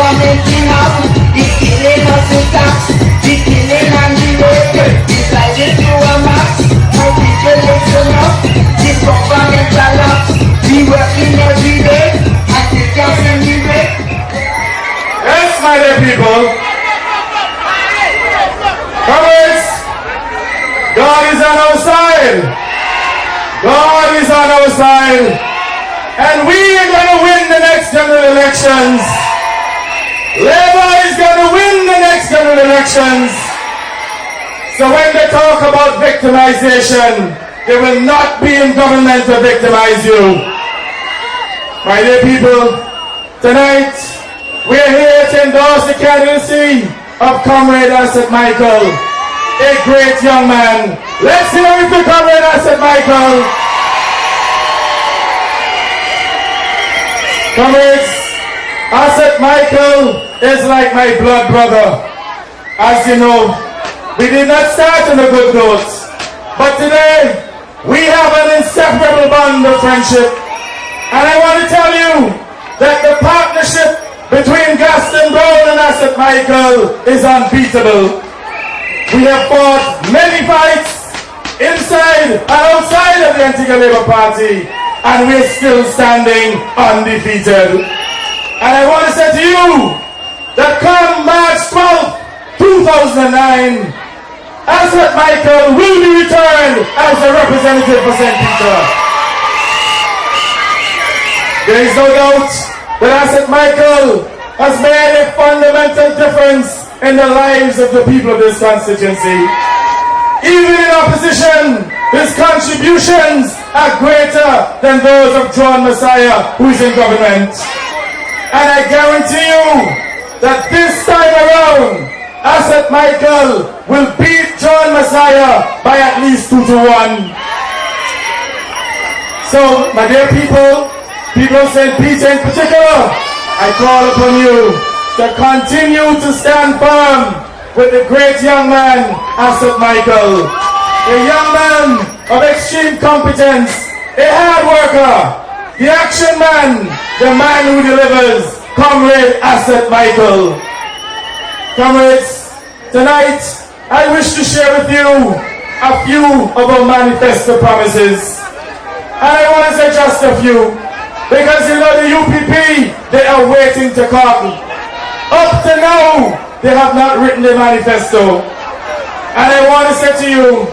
government in house, the killing of the tax, the killing and the rape, decided to a max, my people listen up, the government collapse, we working every day, and the gas and the rape. Yes, my dear people. Comrades, God is on our side. God is on our side. And we are going to win the next general elections. Labour is going to win the next general elections. So when they talk about victimization, they will not be in government to victimize you. My dear people, tonight we are here to endorse the candidacy of Comrade Asotmichael, a great young man. Let's hear it for Comrade Asotmichael. Comrades, Asotmichael is like my blood brother. As you know, we did not start on a good note, but today we have an inseparable bond of friendship. And I want to tell you that the partnership between Gaston Brown and Asotmichael is unbeatable. We have fought many fights inside and outside of the Antigua Labour Party, and we're still standing undefeated. And I want to say to you that come March 12th, 2009, Asotmichael will be returned as a representative for St. Peter. There is no doubt that Asotmichael has made a fundamental difference in the lives of the people of this constituency. Even in opposition, his contributions are greater than those of John Messiah, who is in government. And I guarantee you that this time around, Asotmichael will beat John Messiah by at least 2-1. So, my dear people of St. Peter in particular, I call upon you to continue to stand firm with the great young man, Asotmichael. A young man of extreme competence, a hard worker, the action man, the man who delivers, Comrade Asotmichael. Comrades, tonight I wish to share with you a few of our manifesto promises. And I want to say just a few, because you know the UPP, they are waiting to come. Up to now, they have not written the manifesto. And I want to say to you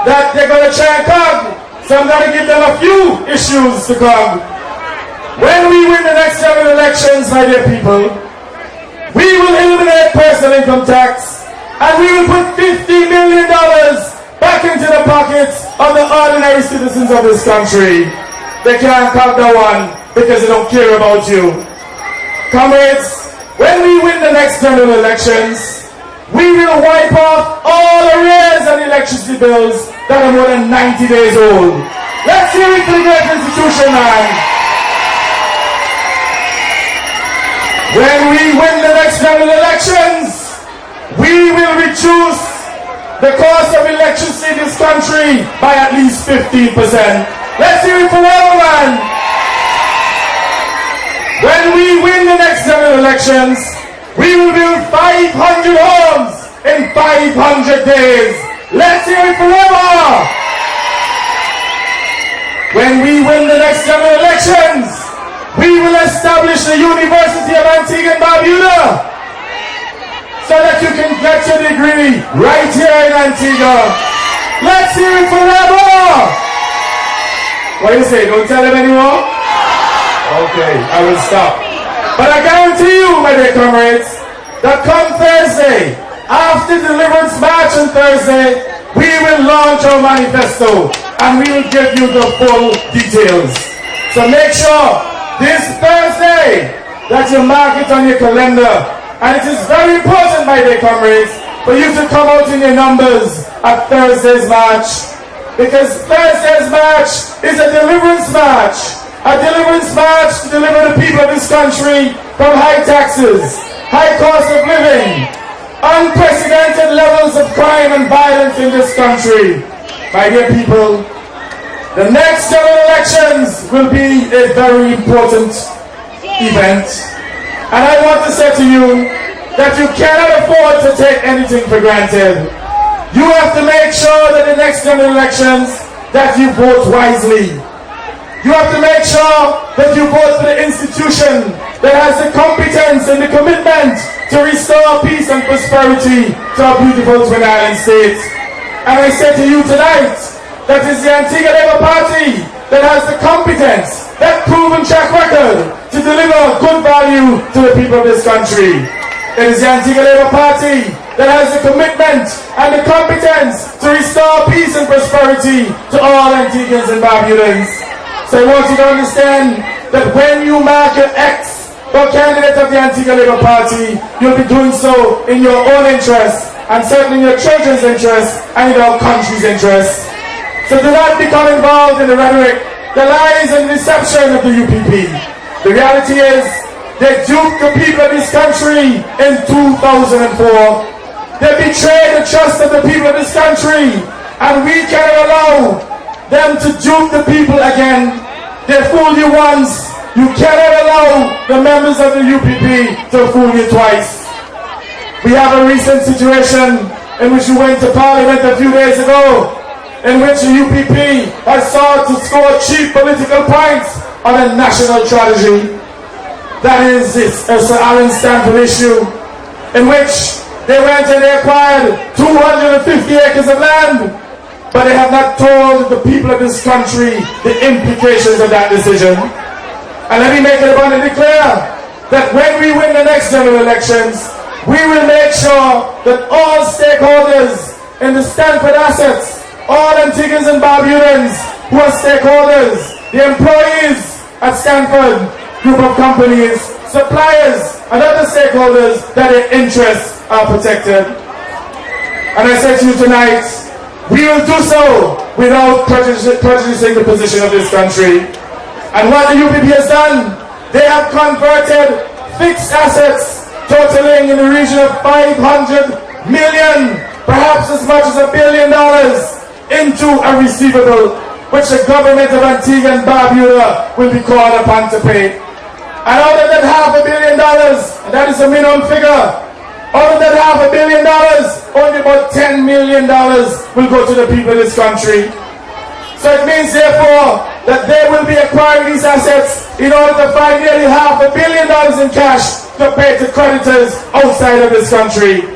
that they're going to try and come. So I'm going to give them a few issues to come. When we win the next general elections, my dear people, we will eliminate personal income tax, and we will put $50 million back into the pockets of the ordinary citizens of this country. They can't cut that one because they don't care about you. Comrades, when we win the next general elections, we will wipe off all arrears and electricity bills that are more than 90 days old. Let's hear it for the great institution, man. When we win the next general elections, we will reduce the cost of electricity in this country by at least 15%. Let's hear it for everyone. When we win the next general elections, we will build 500 homes in 500 days. Let's hear it forever. When we win the next general elections, we will establish the University of Antigua and Barbuda so that you can get your degree right here in Antigua. Let's hear it forever. What do you say? Don't tell them anymore? Okay, I will stop. But I guarantee you, my dear comrades, that come Thursday, after Deliverance March on Thursday, we will launch our manifesto and we will give you the full details. So make sure this Thursday that you mark it on your calendar. And it is very important, my dear comrades, for you to come out in your numbers at Thursday's march. Because Thursday's march is a deliverance march. A deliverance march to deliver the people of this country from high taxes, high cost of living, unprecedented levels of crime and violence in this country. My dear people, the next general elections will be a very important event. And I want to say to you that you cannot afford to take anything for granted. You have to make sure that the next general elections that you vote wisely. You have to make sure that you vote for the institution that has the competence and the commitment to restore peace and prosperity to our beautiful Twin Island state. And I say to you tonight, that is the Antigua Labour Party that has the competence, that proven track record to deliver good value to the people of this country. It is the Antigua Labour Party that has the commitment and the competence to restore peace and prosperity to all Antiguans and Barbudans. So I want you to understand that when you mark your X for candidate of the Antigua Labour Party, you'll be doing so in your own interest, and certainly in your children's interest and in our country's interest. So do not become involved in the rhetoric, the lies and deception of the UPP. The reality is, they duped the people of this country in 2004. They betrayed the trust of the people of this country, and we cannot allow them to dupe the people again. They fooled you once. You cannot allow the members of the UPP to fool you twice. We have a recent situation in which we went to Parliament a few days ago, in which the UPP has sought to score cheap political points on a national strategy. That is this Sir Alan Stanford issue, in which they went and they acquired 250 acres of land, but they have not told the people of this country the implications of that decision. And let me make it abundantly clear that when we win the next general elections, we will make sure that all stakeholders in the Stanford assets, all Antiguans and Barbudans who are stakeholders, the employees at Stanford, group of companies, suppliers, and other stakeholders, that their interests are protected. And I say to you tonight, we will do so without prejudicing the position of this country. And what the UPP has done, they have converted fixed assets totaling in the region of 500 million, perhaps as much as $1 billion, into a receivable which the government of Antigua and Barbuda will be called upon to pay. And out of that $500 million, and that is the minimum figure, out of that $500 million, only about $10 million will go to the people of this country. So it means, therefore, that they will be acquiring these assets in order to find nearly $500 million in cash to pay to creditors outside of this country.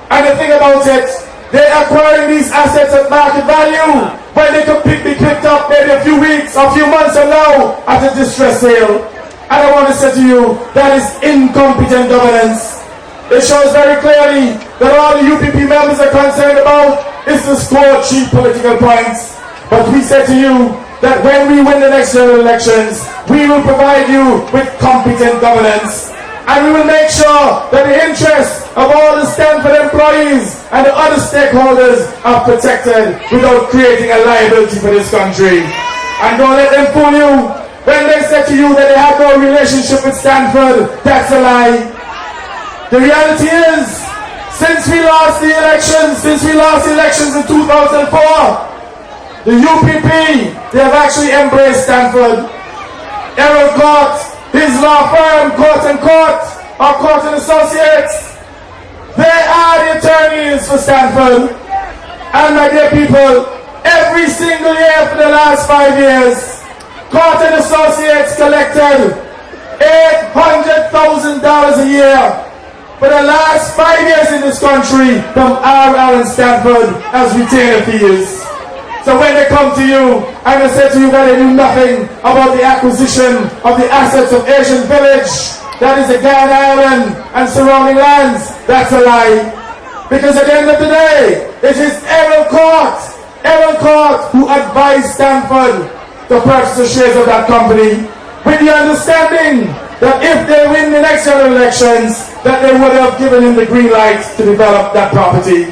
And the thing about it, they're acquiring these assets at market value, when they could be picked up maybe a few weeks or a few months from now at a distress sale. And I want to say to you, that is incompetent governance. It shows very clearly that all the UPP members are concerned about is to score cheap political points. But we say to you that when we win the next general elections, we will provide you with competent governance. And we will make sure that the interests of all the Stanford employees and the other stakeholders are protected without creating a liability for this country. And don't let them fool you. When they say to you that they have no relationship with Stanford, that's a lie. The reality is, since we lost the elections in 2004, the UPP, they have actually embraced Stanford. Errol Court, his law firm, Court and Associates, they are the attorneys for Stanford. And my dear people, every single year for the last 5 years, Court and Associates collected $800,000 a year for the last 5 years in this country from R. Allen Stanford as retainer fees. So when they come to you and they say to you that they do nothing about the acquisition of the assets of Asian Village, that is the Guyana Island and surrounding lands, that's a lie. Because at the end of the day, it is Errol Court who advised Stanford to purchase the shares of that company, with the understanding that if they win the next general elections, that they would have given him the green light to develop that property.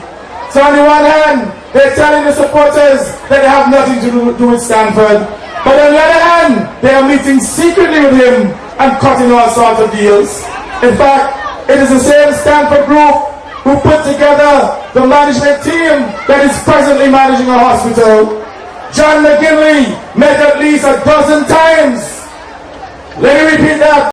So on the one hand, they're telling the supporters that they have nothing to do with Stanford, but on the other hand, they are meeting secretly with him and cutting all sorts of deals. In fact, it is the same Stanford group who put together the management team that is presently managing a hospital. John McGinley met at least a dozen times. Let me repeat that.